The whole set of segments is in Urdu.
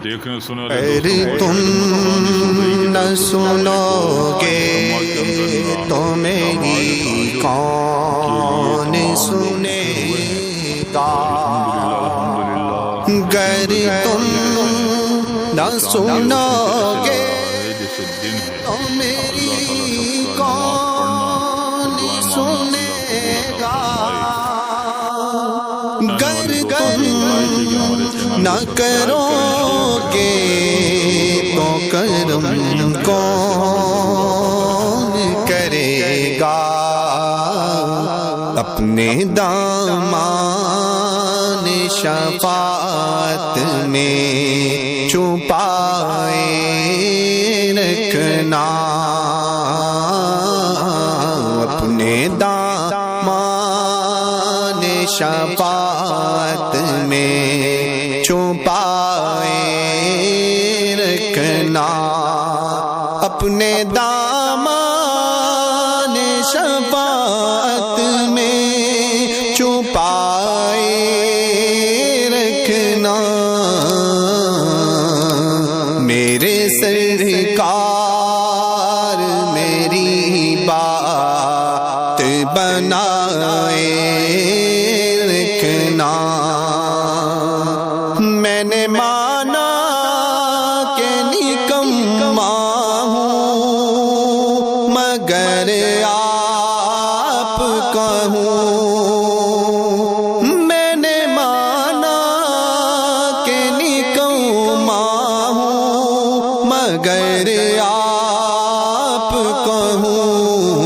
اگر تم نہ سنو گے تو میری کون سنے گا؟ گر تم نہ سنو گے تو میری کون سنے گا؟ گر تم نہ کرو گے تو کرم کون کرے گا؟ اپنے دامان شفاعت میں چھپائے رکھنا، اپنے دامان شفاعت میں چھپائے رکھنا، اپنے دامان شفاعت میں چھپائے رکھنا۔ میرے سرکار میری بات بنائے رکھنا۔ میں نے مانا کہ نکما ہوں مگر آپ کا ہوں، میں نے مانا کہ نکما ہوں مگر آپ کا ہوں۔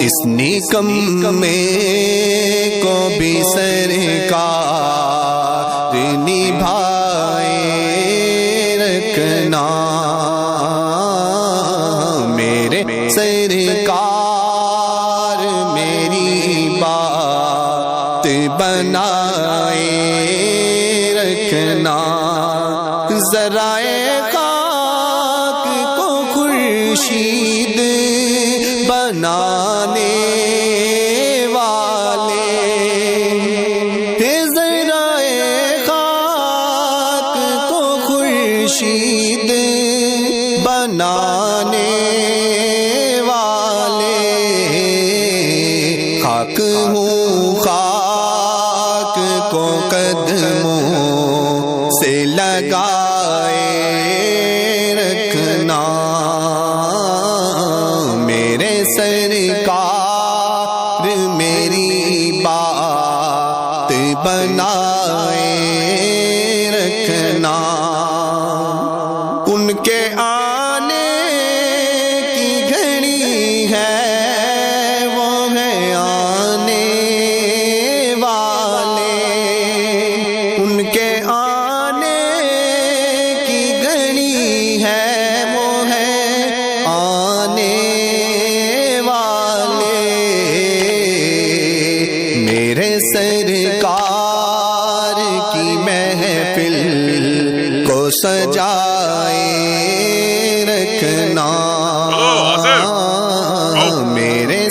اس نکمے کو بھی سرکار نبھائے رکھنا، میرے سرکار میری بات بنائے رکھنا۔ ذرائع خاک کو خورشید بنانے خورشید بنانے والے، خاک ہوں خاک کو قدموں سے لگائے رکھنا، میرے سرکار میری بات بنائے رکھنا۔ ان کے آنے کی گھڑی ہے وہ ہے آنے والے، ان کے آنے کی گھڑی ہے وہ ہے آنے والے، میرے سرکار کی محفل کو سجائے رکھنا، میرے